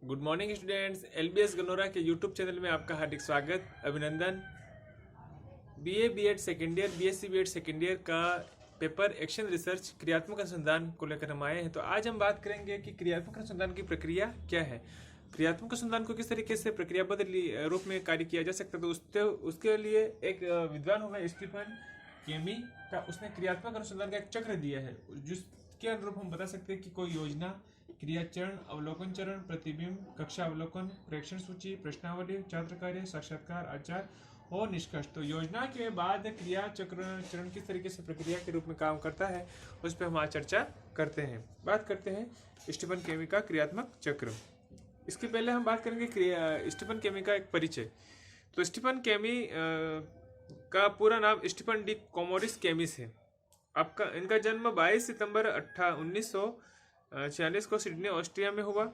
Good morning students. LBS Ganora के YouTube channel में आपका हार्दिक स्वागत, अभिनंदन। BA BEd second year, BSc BEd second year का पेपर एक्शन रिसर्च क्रियात्मक अनुसंधान को लेकर हम आए हैं। तो आज हम बात करेंगे कि क्रियात्मक अनुसंधान की प्रक्रिया क्या है, क्रियात्मक अनुसंधान को किस तरीके से प्रक्रियाबद्ध रूप में कार्य किया जा सकता है। तो उसके लिए एक विद्वान हुआ स्टीफन केमी का, उसने क्रियात्मक अनुसंधान का एक चक्र दिया है जिसके अनुरूप हम बता सकते हैं कि कोई योजना, क्रिया चरण, अवलोकन चरण, प्रतिबिंब, कक्षा अवलोकन, प्रेक्षण सूची, प्रश्नावली, छात्र कार्य, साक्षात्कार, आचार और निष्कर्ष। तो योजना के बाद क्रिया चरण किस तरीके से प्रक्रिया के रूप में काम करता है उस पर हम आज चर्चा करते हैं। बात करते हैं स्टीफन केमी का क्रियात्मक चक्र। इसके पहले हम बात करेंगे स्टीफन केमी का एक परिचय। तो स्टीफन केमी का पूरा नाम स्टीफन डी कोमोरिस केमिस है। इनका जन्म 22 सितंबर 1946 को सिडनी, ऑस्ट्रिया में हुआ।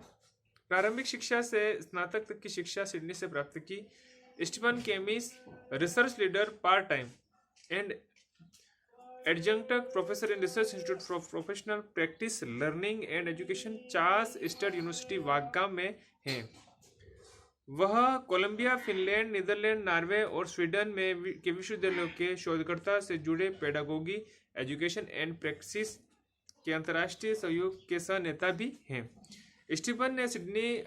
प्रारंभिक शिक्षा से स्नातक तक की शिक्षा सिडनी से प्राप्त की। Stephen Kemmis research leader part time and adjunct professor in research institute for professional practice learning and education, Charles Sturt university वाग्गाम में हैं। वह कोलंबिया, फिनलैंड, नीदरलैंड, नॉर्वे और स्वीडन में के विश्वविद्यालयों के शोधकर्ता से जुड़े पेडागोगी, एजुकेशन एंड प्रैक्टिस के अंतर्राष्ट्रीय सहयोग के सह नेता भी हैं। स्टीफन ने सिडनी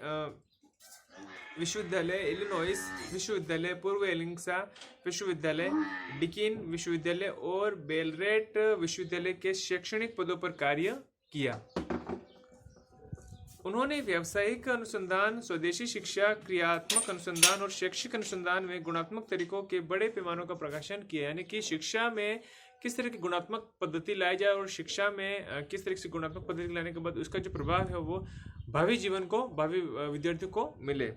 विश्वविद्यालय, इलिनॉइस विश्वविद्यालय, पूर्व एलिंग्सा विश्वविद्यालय, डिकिन विश्वविद्यालय और बेलरेट विश्वविद्यालय के शैक्षणिक पदों पर कार्य किया। उन्होंने व्यावसायिक अनुसंधान, स्वदेशी शिक्षा, क्रियात्मक अनुसंधान और शैक्षिक अनुसंधान में गुणात्मक तरीकों के बड़े पैमानों का प्रकाशन किया। यानी कि शिक्षा में किस तरह की गुणात्मक पद्धति लाई जाए और शिक्षा में किस तरह से गुणात्मक पद्धति लाने के बाद उसका जो प्रभाव है वो भावी जीवन को, भावी विद्यार्थियों को मिले।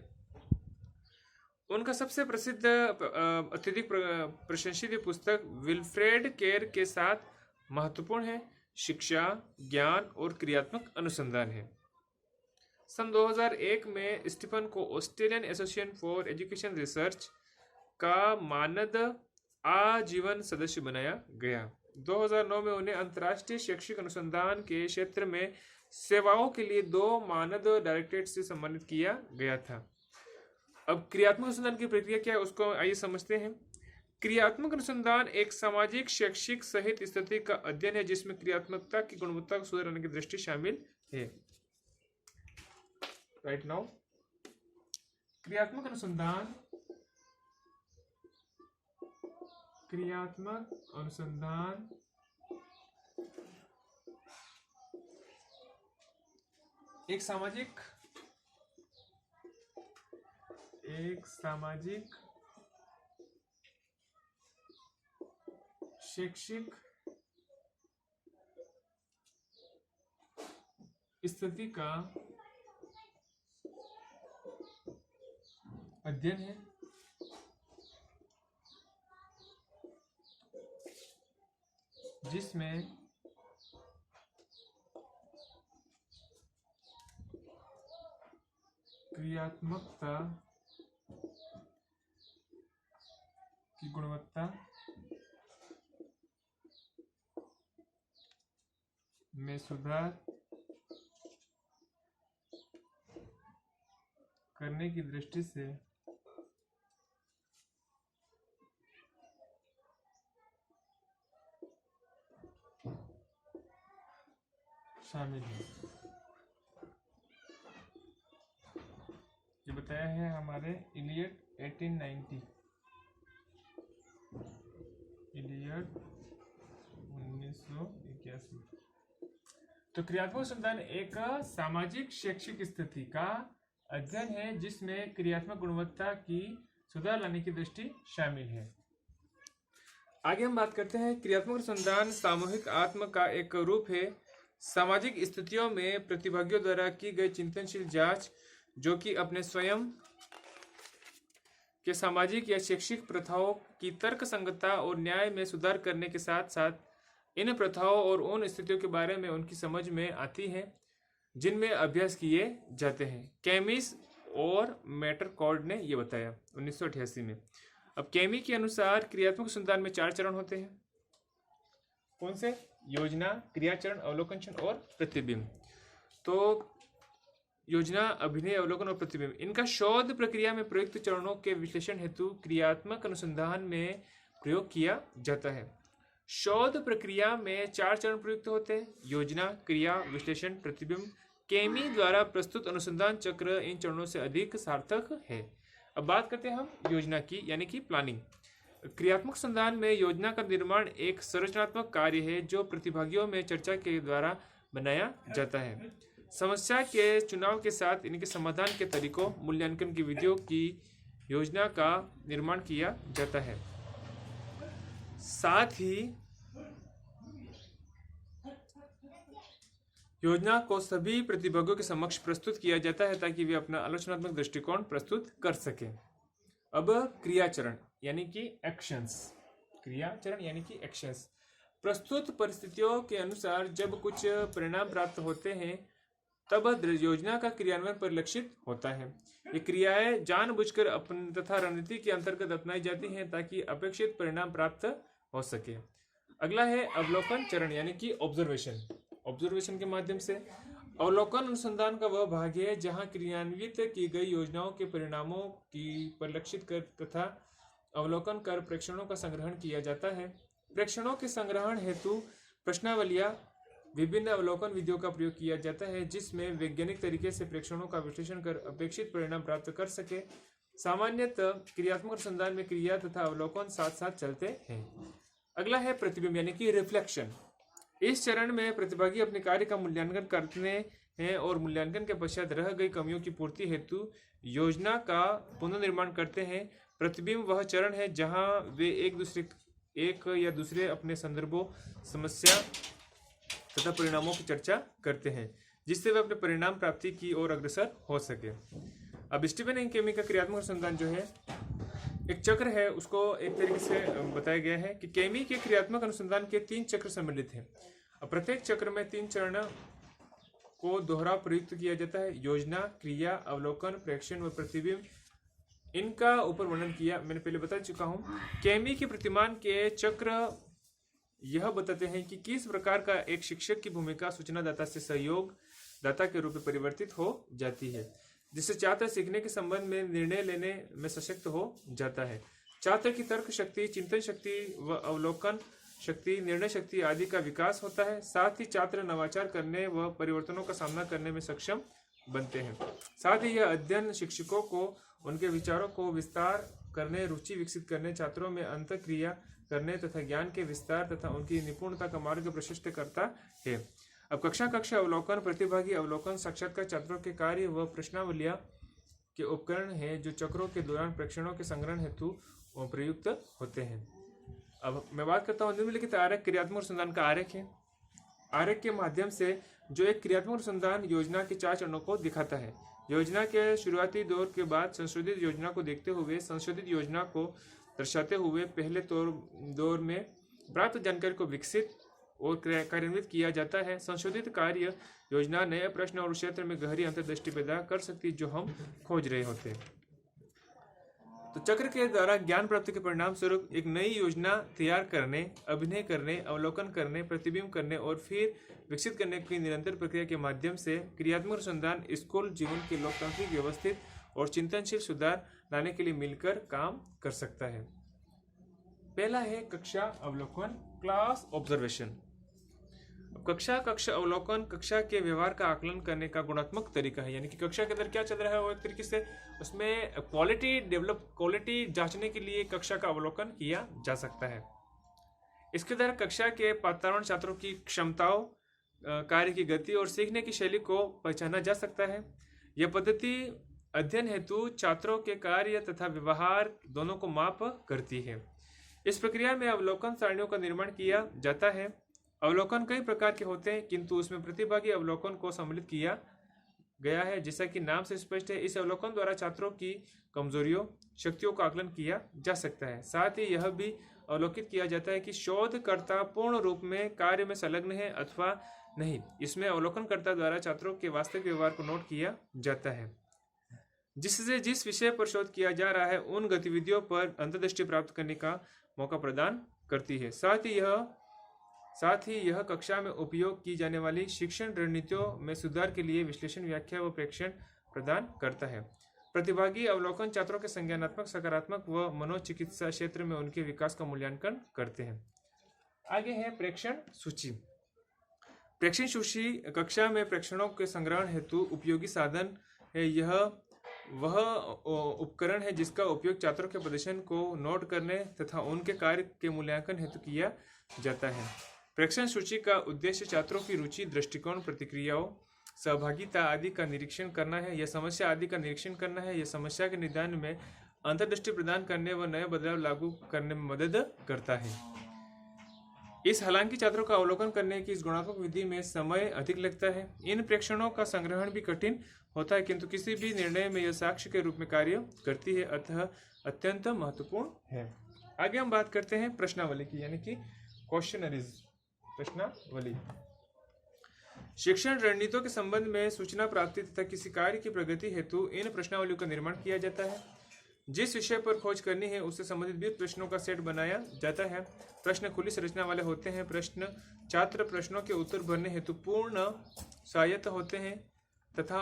उनका सबसे प्रसिद्ध अत्यधिक प्रशंसित पुस्तक विल्फ्रेड केर के साथ महत्वपूर्ण है, शिक्षा, ज्ञान और क्रियात्मक अनुसंधान है। सन 2001 में स्टीफन को Australian association for education research का मानद आजीवन सदस्य बनाया गया। 2009 में उन्हें अंतर्राष्ट्रीय शैक्षिक अनुसंधान के क्षेत्र में सेवाओं के लिए 2 मानद डायरेक्टरेट से सम्मानित किया गया था। अब क्रियात्मक अनुसंधान की प्रक्रिया क्या है उसको आइए समझते हैं। क्रियात्मक अनुसंधान एक सामाजिक, शैक्षिक सहित स्थिति का अध्ययन है जिसमें क्रियात्मकता की गुणवत्ता को सुधारने की दृष्टि शामिल है। राइट नाउ, क्रियात्मक अनुसंधान एक सामाजिक, शैक्षिक स्थिति का अध्ययन है जिसमें क्रियात्मकता की गुणवत्ता में सुधार करने की दृष्टि से शामिल है। ये बताया है हमारे इलियट 1891। तो क्रियात्मक अनुसंधान एक सामाजिक, शैक्षिक स्थिति का अध्ययन है जिसमें क्रियात्मक गुणवत्ता की सुधार लाने की दृष्टि शामिल है। आगे हम बात करते हैं, क्रियात्मक अनुसंधान सामूहिक आत्म का एक रूप है। सामाजिक स्थितियों में प्रतिभागियों द्वारा की गई चिंतनशील जांच जो कि अपने स्वयं के सामाजिक या शैक्षिक प्रथाओं की तर्क संगतता और न्याय में सुधार करने के साथ साथ इन प्रथाओं और उन स्थितियों के बारे में उनकी समझ में आती है जिनमें अभ्यास किए जाते हैं। केमिस और मैटरकॉर्ड ने यह बताया 1988 में। अब केमी के अनुसार क्रियात्मक अनुसंधान में 4 चरण होते हैं। कौन से? योजना, क्रियाचरण, अवलोकन और प्रतिबिंब। तो योजना, अभिनय, अवलोकन और प्रतिबिंब, इनका शोध प्रक्रिया में प्रयुक्त चरणों के विश्लेषण हेतु क्रियात्मक अनुसंधान में प्रयोग किया जाता है। शोध प्रक्रिया में 4 चरण प्रयुक्त होते हैं: योजना, क्रिया, विश्लेषण, प्रतिबिंब। केमी द्वारा प्रस्तुत अनुसंधान चक्र इन चरणों से अधिक सार्थक है। अब बात करते हैं हम योजना की, यानी कि प्लानिंग। क्रियात्मक संधान में योजना का निर्माण एक संरचनात्मक कार्य है जो प्रतिभागियों में चर्चा के द्वारा बनाया जाता है। समस्या के चुनाव के साथ इनके समाधान के तरीकों, मूल्यांकन की विधियों की योजना का निर्माण किया जाता है। साथ ही योजना को सभी प्रतिभागियों के समक्ष प्रस्तुत किया जाता है ताकि वे अपना आलोचनात्मक दृष्टिकोण प्रस्तुत कर सकें। अब क्रिया चरण यानी कि एक्शंस। क्रिया चरण यानी कि एक्शंस। प्रस्तुत परिस्थितियों के अनुसार जब कुछ परिणाम प्राप्त होते हैं तब योजना का क्रियान्वयन परिलक्षित होता है। ये क्रियाएं जानबूझकर अपनी तथा रणनीति के अंतर्गत अपनाई जाती हैं ताकि अपेक्षित परिणाम प्राप्त हो सके। अगला है अवलोकन चरण यानी कि ऑब्जर्वेशन। ऑब्जर्वेशन के माध्यम से अवलोकन अनुसंधान का वह भाग है जहां क्रियान्वित की गई योजनाओं के परिणामों की परिलक्षित कर तथा अवलोकन कर प्रेक्षणों का संग्रहण किया जाता है। प्रेक्षणों के संग्रहण हेतु प्रश्नावलियां, विभिन्न अवलोकन विधियों का प्रयोग किया जाता है जिसमें वैज्ञानिक तरीके से प्रेक्षणों का विश्लेषण कर अपेक्षित परिणाम प्राप्त कर सके। सामान्यतः क्रियात्मक अनुसंधान में क्रिया तथा अवलोकन साथ साथ चलते हैं। अगला है प्रतिबिंब यानी कि रिफ्लेक्शन। इस चरण में प्रतिभागी अपने कार्य का मूल्यांकन करते हैं और मूल्यांकन के पश्चात रह गई कमियों की पूर्ति हेतु योजना का पुनर्निर्माण करते हैं। प्रतिबिंब वह चरण है जहां वे एक या दूसरे अपने संदर्भों, समस्या तथा परिणामों की चर्चा करते हैं जिससे वे अपने परिणाम प्राप्ति की ओर अग्रसर हो सके। अब स्टीफन एंड केमी का क्रियात्मक अनुसंधान जो है एक चक्र है, उसको एक तरीके से बताया गया है कि केमी के क्रियात्मक अनुसंधान के 3 चक्र सम्मिलित हैं। अब प्रत्येक चक्र में 3 चरण को दोहरा प्रयुक्त किया जाता है: योजना, क्रिया, अवलोकन, प्रेक्षण व प्रतिबिंब। इनका ऊपर वर्णन किया, मैंने पहले बता चुका हूं। केमी के प्रतिमान के चक्र यह बताते हैं कि किस प्रकार का एक शिक्षक की भूमिका सूचनादाता से सहयोग दाता के रूप में परिवर्तित हो जाती है, जिससे छात्र सीखने के संबंध में निर्णय लेने में सशक्त हो जाता है। छात्र की तर्क शक्ति, चिंतन शक्ति व अवलोकन शक्ति, निर्णय शक्ति आदि का विकास होता है। साथ ही छात्र नवाचार करने व परिवर्तनों का सामना करने में सक्षम बनते हैं। साथ ही यह अध्ययन शिक्षकों को उनके विचारों को विस्तार करने, रुचि विकसित करने, छात्रों में अंतःक्रिया करने तथा ज्ञान के विस्तार तथा उनकी निपुणता का मार्ग प्रशस्त करता है। अब कक्षा अवलोकन, प्रतिभागी अवलोकन, साक्षात्कार छात्रों के कार्य व प्रश्नावलियां के उपकरण हैं जो चक्रों के दौरान प्रेक्षणों के संग्रहण हेतु प्रयुक्त होते हैं। अब मैं बात करता हूँ निम्नलिखित आरेख क्रियात्मक अनुसंधान का आरेख है। आरेख के माध्यम से जो एक क्रियात्मक अनुसंधान योजना के 4 चरणों को दिखाता है। योजना के शुरुआती दौर के बाद संशोधित योजना को देखते हुए संशोधित योजना को दर्शाते हुए पहले दौर में प्राप्त जानकारी को विकसित और कार्यान्वित किया जाता है। संशोधित कार्य योजना नए प्रश्न और क्षेत्र में गहरी अंतर्दृष्टि पैदा कर सकती है जो हम खोज रहे होते हैं। तो चक्र के द्वारा ज्ञान प्राप्ति के परिणाम स्वरूप एक नई योजना तैयार करने, अभिनय करने, अवलोकन करने, प्रतिबिंब करने और फिर विकसित करने की निरंतर प्रक्रिया के माध्यम से क्रियात्मक अनुसंधान स्कूल जीवन के लोकतांत्रिक, व्यवस्थित और चिंतनशील सुधार लाने के लिए मिलकर काम कर सकता है। पहला है कक्षा अवलोकन, क्लास ऑब्जर्वेशन। कक्षा अवलोकन कक्षा के व्यवहार का आकलन करने का गुणात्मक तरीका है, यानी कि कक्षा के अंदर क्या चल रहा है वो एक तरीके से उसमें क्वालिटी जांचने के लिए कक्षा का अवलोकन किया जा सकता है। इसके द्वारा कक्षा के वातावरण, छात्रों की क्षमताओं, कार्य की गति और सीखने की शैली को पहचाना जा सकता है। यह पद्धति अध्ययन हेतु छात्रों के कार्य तथा व्यवहार दोनों को माप करती है। इस प्रक्रिया में अवलोकन सारणियों का निर्माण किया जाता है। अवलोकन कई प्रकार के होते हैं किंतु उसमें प्रतिभागी अवलोकन को सम्मिलित किया गया है। जैसा कि नाम से स्पष्ट है, इस अवलोकन द्वारा छात्रों की कमजोरियों, शक्तियों का आकलन किया जा सकता है। साथ ही यह भी अवलोकित किया जाता है कि शोधकर्ता पूर्ण रूप में कार्य में संलग्न है अथवा नहीं। इसमें अवलोकनकर्ता द्वारा छात्रों के वास्तविक व्यवहार को नोट किया जाता है, जिससे जिस विषय पर शोध किया जा रहा है उन गतिविधियों पर अंतर्दृष्टि प्राप्त करने का मौका प्रदान करती है। साथ ही यह साथ ही यह कक्षा में उपयोग की जाने वाली शिक्षण रणनीतियों में सुधार के लिए विश्लेषण, व्याख्या व प्रेक्षण प्रदान करता है। प्रतिभागी अवलोकन छात्रों के संज्ञानात्मक, सकारात्मक व मनोचिकित्सा क्षेत्र में उनके विकास का मूल्यांकन करते हैं। आगे है प्रेक्षण सूची। प्रेक्षण सूची कक्षा में प्रेक्षणों के संग्रहण हेतु उपयोगी साधन है। यह वह उपकरण है जिसका उपयोग छात्रों के प्रदर्शन को नोट करने तथा उनके कार्य के मूल्यांकन हेतु किया जाता है। प्रेक्षण सूची का उद्देश्य छात्रों की रुचि, दृष्टिकोण, प्रतिक्रियाओं, सहभागिता आदि का निरीक्षण करना है। यह समस्या आदि का निरीक्षण करना है। यह समस्या के निदान में अंतर्दृष्टि प्रदान करने व नए बदलाव लागू करने में मदद करता है। इस हालांकि छात्रों का अवलोकन करने की इस गुणात्मक विधि में समय अधिक लगता है। इन प्रेक्षणों का संग्रहण भी कठिन होता है, किंतु किसी भी निर्णय में यह साक्ष्य के रूप में कार्य करती है, अतः अत्यंत महत्वपूर्ण है। आगे हम बात करते हैं प्रश्नावली की, यानी कि क्वेश्चनरीज। प्रश्नावली शिक्षण रणनीतियों के संबंध में सूचना प्राप्ति तथा किसी कार्य की प्रगति हेतु इन प्रश्नावलियों का निर्माण किया जाता है। जिस विषय पर खोज करनी है उससे संबंधित 20 प्रश्नों का सेट बनाया जाता है। प्रश्न खुली संरचना वाले होते हैं। प्रश्न छात्र प्रश्नों के उत्तर भरने हेतु पूर्ण स्वायत्त होते हैं तथा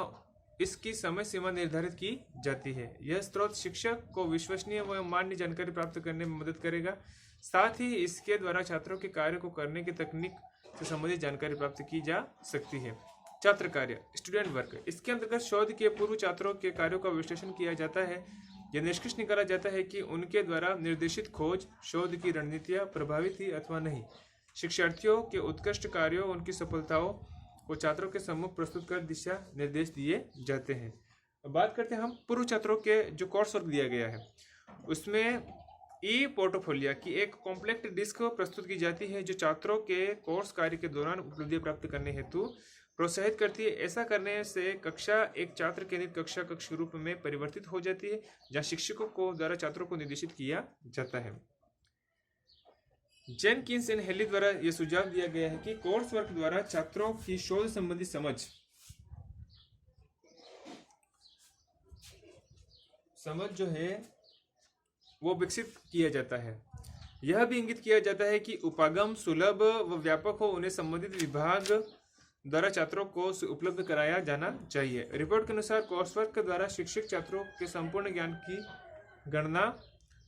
इसकी समय सीमा निर्धारित की जाती है। यह स्रोत शिक्षक को विश्वसनीय व मान्य जानकारी प्राप्त करने में मदद करेगा। साथ ही इसके द्वारा छात्रों के कार्य को करने की तकनीक से संबंधित जानकारी प्राप्त की जा सकती है। छात्र कार्य, स्टूडेंट वर्क। इसके अंतर्गत शोध के पूर्व छात्रों के कार्यों का विश्लेषण किया जाता है। यह निष्कर्ष निकाला जाता है कि उनके द्वारा निर्देशित खोज शोध की रणनीतियां प्रभावी थी अथवा नहीं। शिक्षार्थियों के उत्कृष्ट कार्यों, उनकी सफलताओं को छात्रों के सम्मुख प्रस्तुत कर दिशा निर्देश दिए जाते हैं। अब बात करते हैं हम पूर्व छात्रों के जो कोर्स वर्क दिया गया है उसमें ई पोर्टफोलियो की एक कॉम्पैक्ट डिस्क प्रस्तुत की जाती है जो छात्रों के कोर्स कार्य के दौरान उपलब्धि प्राप्त करने हेतु प्रोत्साहित करती है। ऐसा करने से कक्षा एक छात्र केंद्रित कक्षा कक्ष रूप में परिवर्तित हो जाती है, जहां शिक्षकों को द्वारा छात्रों को निर्देशित किया जाता है। जेनकिंस एंड हेली द्वारा यह सुझाव दिया गया है कि कोर्स वर्क द्वारा छात्रों की शोध संबंधी समझ जो है वो विकसित किया जाता है। यह भी इंगित किया जाता है कि उपागम सुलभ व व्यापक हो, उन्हें संबंधित विभाग द्वारा छात्रों को उपलब्ध कराया जाना चाहिए। रिपोर्ट के अनुसार कोर्स वर्क के द्वारा शिक्षक छात्रों के संपूर्ण ज्ञान की गणना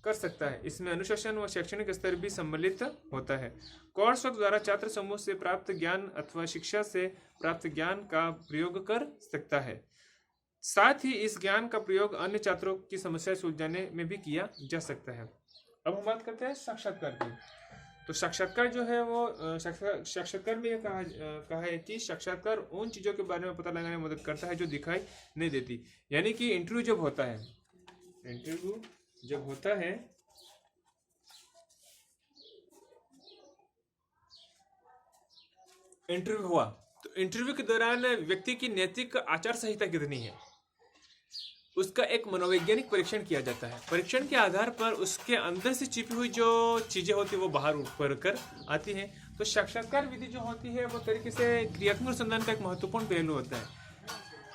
कर सकता है। इसमें अनुशासन व शैक्षणिक स्तर भी सम्मिलित होता है। कोर्स वर्क द्वारा छात्र समूह से प्राप्त ज्ञान अथवा शिक्षा से प्राप्त ज्ञान का प्रयोग कर सकता है। साथ ही इस ज्ञान का प्रयोग अन्य छात्रों की समस्या सुलझाने में भी किया जा सकता है। अब हम बात करते हैं साक्षात्कार की। तो साक्षात्कार जो है वो साक्षात्कार में यह कहा है कि साक्षात्कार उन चीजों के बारे में पता लगाने में मदद करता है जो दिखाई नहीं देती। यानी कि इंटरव्यू जब होता है इंटरव्यू हुआ तो इंटरव्यू के दौरान व्यक्ति की नैतिक आचार संहिता कितनी है उसका एक मनोवैज्ञानिक परीक्षण किया जाता है। परीक्षण के आधार पर उसके अंदर से छिपी हुई जो चीजें होती है वो बाहर उभर कर आती हैं। तो साक्षात्कार विधि जो होती है वो तरीके से क्रियात्मक अनुसंधान का एक महत्वपूर्ण पहलू होता है।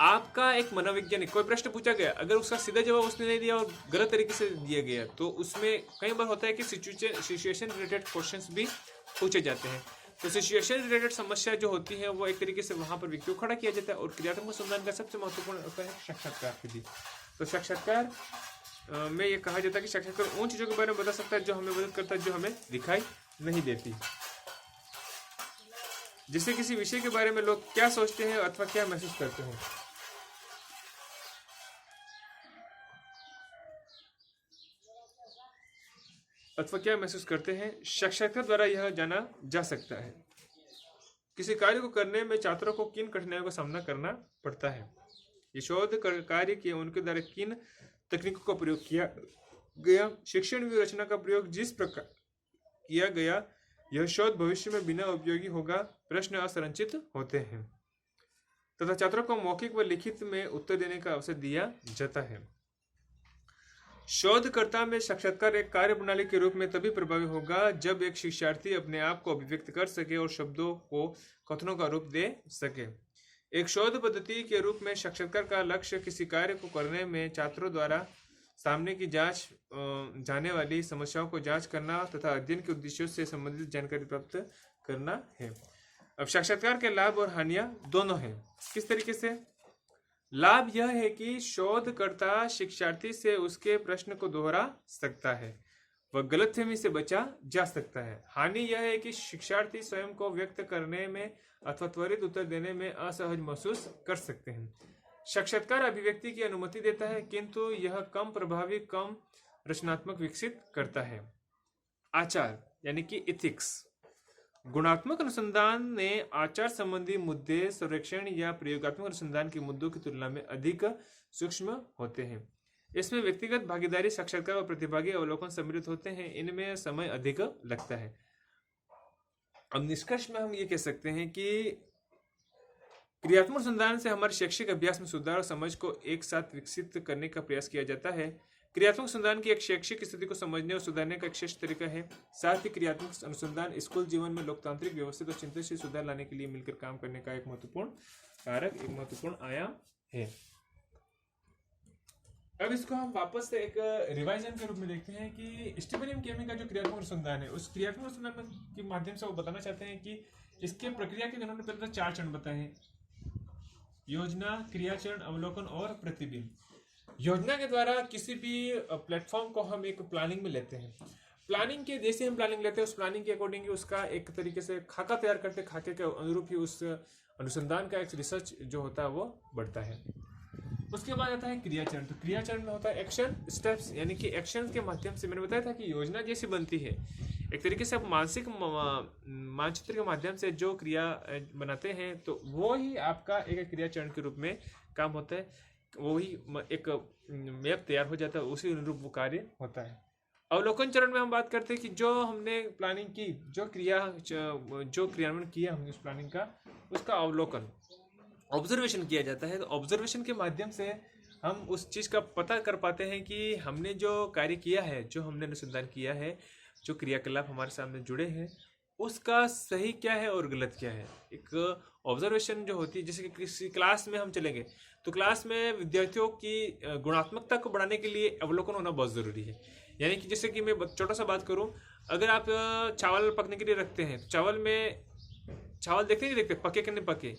आपका एक मनोवैज्ञानिक कोई प्रश्न पूछा गया, अगर उसका सीधा जवाब उसने नहीं दिया और गलत तरीके से दिया गया तो उसमें कई बार होता है कि सिचुएशन रिलेटेड क्वेश्चंस भी पूछे जाते हैं। तो सिचुएशन रिलेटेड समस्या जो होती है वो एक तरीके से वहां पर व्यक्ति को खड़ा किया जाता है और क्रियात्मक अनुसंधान का सबसे महत्वपूर्ण होता है साक्षात्कार विधि। तो साक्षात्कार में ये कहा जाता है कि साक्षात्कार उन चीजों के बारे में बता सकता है जो हमें मदद करता है जो हमें दिखाई नहीं देती। जिससे किसी विषय के बारे में लोग क्या सोचते हैं अथवा क्या महसूस करते हैं। साक्षात्कार द्वारा यह जाना जा सकता है किसी कार्य को करने में छात्रों को किन कठिनाइयों का सामना करना पड़ता है। ये शोध कार्य के उनके द्वारा किन तकनीकों का प्रयोग किया गया, शिक्षण व्यूहरचना का प्रयोग जिस प्रकार किया गया, यह शोध भविष्य में बिना उपयोगी होगा। प्रश्न असंरचित होते हैं तथा छात्रों को मौखिक व लिखित में उत्तर देने का अवसर दिया जाता है। शोधकर्ता में साक्षात्कार एक कार्य प्रणाली के रूप में तभी प्रभावी होगा जब एक शिक्षार्थी अपने आप को अभिव्यक्त कर सके और शब्दों को कथनों का रूप दे सके। एक शोध पद्धति के रूप में साक्षात्कार का लक्ष्य किसी कार्य को करने में छात्रों द्वारा सामने की जाने वाली समस्याओं को जांच करना तथा अध्ययन के उद्देश्यों से संबंधित जानकारी प्राप्त करना है। अब साक्षात्कार के लाभ और हानियां दोनों हैं। किस तरीके से? लाभ यह है कि शोधकर्ता शिक्षार्थी से उसके प्रश्न को दोहरा सकता है, वह गलतफहमी से बचा जा सकता है। हानि यह है कि शिक्षार्थी स्वयं को व्यक्त करने में अथवा त्वरित उत्तर देने में असहज महसूस कर सकते हैं। साक्षात्कार अभिव्यक्ति की अनुमति देता है, किंतु यह कम प्रभावी, कम रचनात्मक विकसित करता है। आचार यानी कि इथिक्स। गुणात्मक अनुसंधान ने आचार संबंधी मुद्दे सर्वेक्षण या प्रयोगात्मक अनुसंधान के मुद्दों की तुलना में अधिक सूक्ष्म होते हैं। इसमें व्यक्तिगत भागीदारी, साक्षात्कार और प्रतिभागी अवलोकन सम्मिलित होते हैं। इनमें समय अधिक लगता है। अब निष्कर्ष में हम ये कह सकते हैं कि क्रियात्मक अनुसंधान से हमारे शैक्षिक अभ्यास में सुधार और समझ को एक साथ विकसित करने का प्रयास किया जाता है। क्रियात्मक अनुसंधान की एक शैक्षिक स्थिति को समझने और सुधारने का एक श्रेष्ठ तरीका है। साथ ही क्रियात्मक अनुसंधान स्कूल जीवन में लोकतांत्रिक, व्यवस्थित और चिंतनशील सुधार लाने के लिए मिलकर काम करने का एक महत्वपूर्ण कारक, एक महत्वपूर्ण आयाम है। अब इसको हम वापस से एक रिवाइजन के रूप में देखते हैं कि स्टीफन एम केमी का जो क्रियात्मक अनुसंधान है, उस क्रियात्मक अनुसंधान के माध्यम से वो बताना चाहते हैं कि इसके प्रक्रिया के उन्होंने पहले तो 4 चरण बताए हैं: योजना, क्रियाचरण, अवलोकन और प्रतिबिंब। योजना के द्वारा किसी भी प्लेटफॉर्म को हम एक प्लानिंग में लेते हैं। प्लानिंग के जैसे हम प्लानिंग लेते हैं, उस प्लानिंग के अकॉर्डिंग उसका एक तरीके से खाका तैयार करते हैं। खाके के अनुरूप ही उस अनुसंधान का एक रिसर्च जो होता है वो बढ़ता है। उसके बाद आता है क्रियाचरण। तो क्रियाचरण में होता है एक्शन स्टेप्स, यानी कि एक्शन के माध्यम से मैंने बताया था कि योजना जैसी बनती है, एक तरीके से आप मानसिक मानचित्र के माध्यम से जो क्रिया बनाते हैं, तो वो ही आपका एक क्रियाचरण के रूप में काम होता है। वो ही एक मैप तैयार हो जाता है, उसी अनुरूप वो कार्य होता है। अवलोकन चरण में हम बात करते हैं कि जो हमने प्लानिंग की, जो क्रियान्वयन किया हमने उस प्लानिंग का, उसका अवलोकन, ऑब्जर्वेशन किया जाता है। तो ऑब्जर्वेशन के माध्यम से हम उस चीज़ का पता कर पाते हैं कि हमने जो कार्य किया है, जो हमने अनुसंधान किया है, जो क्रियाकलाप हमारे सामने जुड़े हैं, उसका सही क्या है और गलत क्या है। एक ऑब्जर्वेशन जो होती है, जैसे कि किसी क्लास में हम चलेंगे तो क्लास में विद्यार्थियों की गुणात्मकता को बढ़ाने के लिए अवलोकन होना बहुत ज़रूरी है। यानी कि जैसे कि मैं छोटा सा बात करूं, अगर आप चावल पकने के लिए रखते हैं, चावल में चावल देखते नहीं देखते पके कि नहीं पके,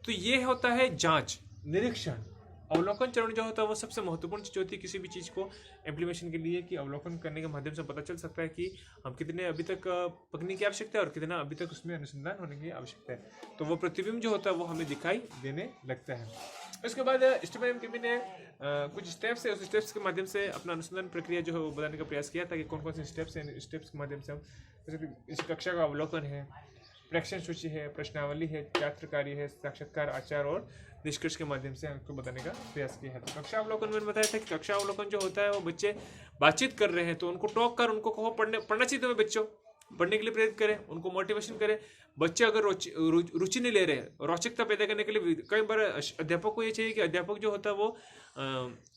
तो ये होता है जांच, निरीक्षण। अवलोकन चरण जो होता है वो सबसे महत्वपूर्ण चीज़ होती है किसी भी चीज़ को इम्प्लीमेशन के लिए, कि अवलोकन करने के माध्यम से पता चल सकता है कि हम कितने अभी तक पकने की आवश्यकता है और कितना अभी तक उसमें अनुसंधान होने की आवश्यकता है। तो वो प्रतिबिंब जो होता है वो हमें दिखाई देने लगता है। उसके बाद स्टीफन एम केमी ने कुछ स्टेप्स है, उस स्टेप्स के माध्यम से अपना अनुसंधान प्रक्रिया जो है वो बताने का प्रयास किया था कि कौन कौन से स्टेप्स हैं। स्टेप्स के माध्यम से हम जैसे इस कक्षा का अवलोकन है, प्रेक्षण सूची है, प्रश्नावली है, छात्र कार्य है, साक्षात्कार, आचार और निष्कर्ष के माध्यम से हमको बताने का प्रयास किया है। तो कक्षा अवलोकन मैंने बताया था कि कक्षा अवलोकन जो होता है वो बच्चे बातचीत कर रहे हैं तो उनको टॉक कर, उनको कहो पढ़ना चाहिए, तुम्हें बच्चों पढ़ने के लिए प्रेरित करें, उनको मोटिवेशन करें। बच्चे अगर रुचि नहीं ले रहे, रोचकता पैदा करने के लिए कई बार अध्यापक को ये चाहिए कि अध्यापक जो होता है वो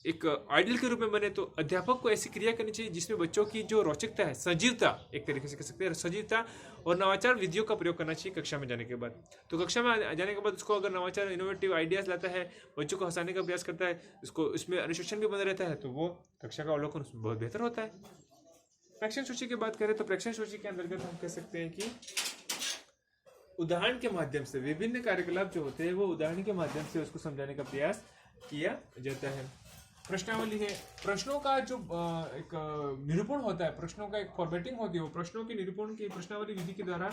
एक आइडियल के रूप में बने। तो अध्यापक को ऐसी क्रिया करनी चाहिए जिसमें बच्चों की जो रोचकता है, सजीवता, एक तरीके से कह सकते हैं सजीवता और नवाचार विधियों का प्रयोग करना चाहिए कक्षा में जाने के बाद। तो कक्षा में जाने के बाद उसको अगर नवाचार, इनोवेटिव आइडियाज लाता है, बच्चों को हंसाने का प्रयास करता है, उसको इसमें अनुशासन भी बना रहता है, तो वो कक्षा का अवलोकन उसमें बहुत बेहतर होता है। प्रेक्षण सूची की बात करें तो प्रेक्षण सूची के अंतर्गत हम कह सकते हैं कि उदाहरण के माध्यम से विभिन्न कार्यकलाप जो होते हैं वो उदाहरण के माध्यम से उसको समझाने का प्रयास किया जाता है। प्रश्नावली है, प्रश्नों का जो एक निरूपण होता है, प्रश्नों का एक फॉर्मेटिंग होती है, वो प्रश्नों के निरूपण की प्रश्नावली विधि के द्वारा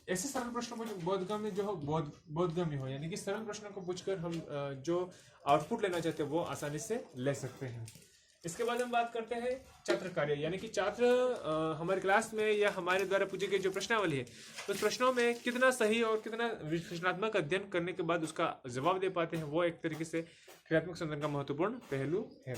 ऐसे सरल प्रश्नों को बोधगम्य जो हो, बोधगम्य हो, यानी कि सरल प्रश्नों को पूछकर हम जो आउटपुट लेना चाहते हैं वो आसानी से ले सकते हैं। इसके बाद हम बात करते हैं छात्र कार्य, यानी कि छात्र हमारे क्लास में या हमारे द्वारा पूछे गए जो प्रश्नावली है, उस प्रश्नों में कितना सही और कितना विश्लेषणात्मक अध्ययन करने के बाद उसका जवाब दे पाते हैं, वो एक तरीके से क्रियात्मक संदर्भ का महत्वपूर्ण पहलू है।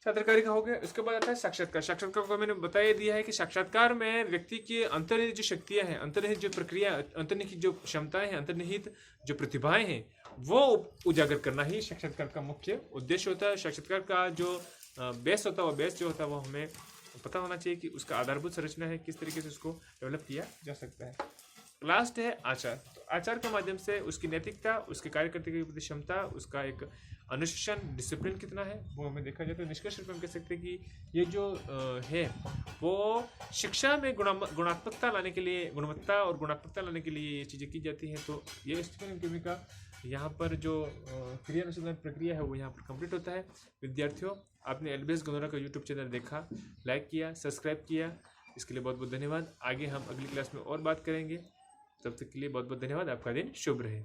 छात्र कार्य का हो गया। उसके बाद आता है साक्षात्कार। साक्षात्कार को मैंने बताया दिया है कि साक्षात्कार में व्यक्ति की अंतर्निहित जो शक्तियां हैं, अंतर्निहित जो प्रक्रिया, अंतर्निहित जो क्षमताएं हैं, अंतर्निहित जो प्रतिभाएं हैं, वो उजागर करना ही साक्षात्कार का मुख्य उद्देश्य होता है। साक्षात्कार का जो बेस होता है, वो बेस जो होता है वो हमें पता होना चाहिए कि उसका आधारभूत संरचना है, किस तरीके से उसको डेवलप किया जा सकता है। लास्ट है आचार। तो आचार के माध्यम से उसकी नैतिकता, उसके कार्य करने की प्रति क्षमता, उसका एक अनुशासन, डिसिप्लिन कितना है, वो हमें देखा जाए तो निष्कर्ष रूप में हम कह सकते हैं कि ये जो है वो शिक्षा में गुणात्मकता लाने के लिए, गुणवत्ता और गुणात्मकता लाने के लिए ये चीज़ें की जाती हैं। तो ये स्टीफन केमी का यहाँ पर जो क्रिया अनुसंधान प्रक्रिया है वो यहाँ पर कंप्लीट होता है। विद्यार्थियों, आपने एलबीएस गंधौरा का यूट्यूब चैनल देखा, लाइक किया, सब्सक्राइब किया, इसके लिए बहुत बहुत धन्यवाद। आगे हम अगली क्लास में और बात करेंगे। तब तक के लिए बहुत बहुत धन्यवाद। आपका दिन शुभ रहे।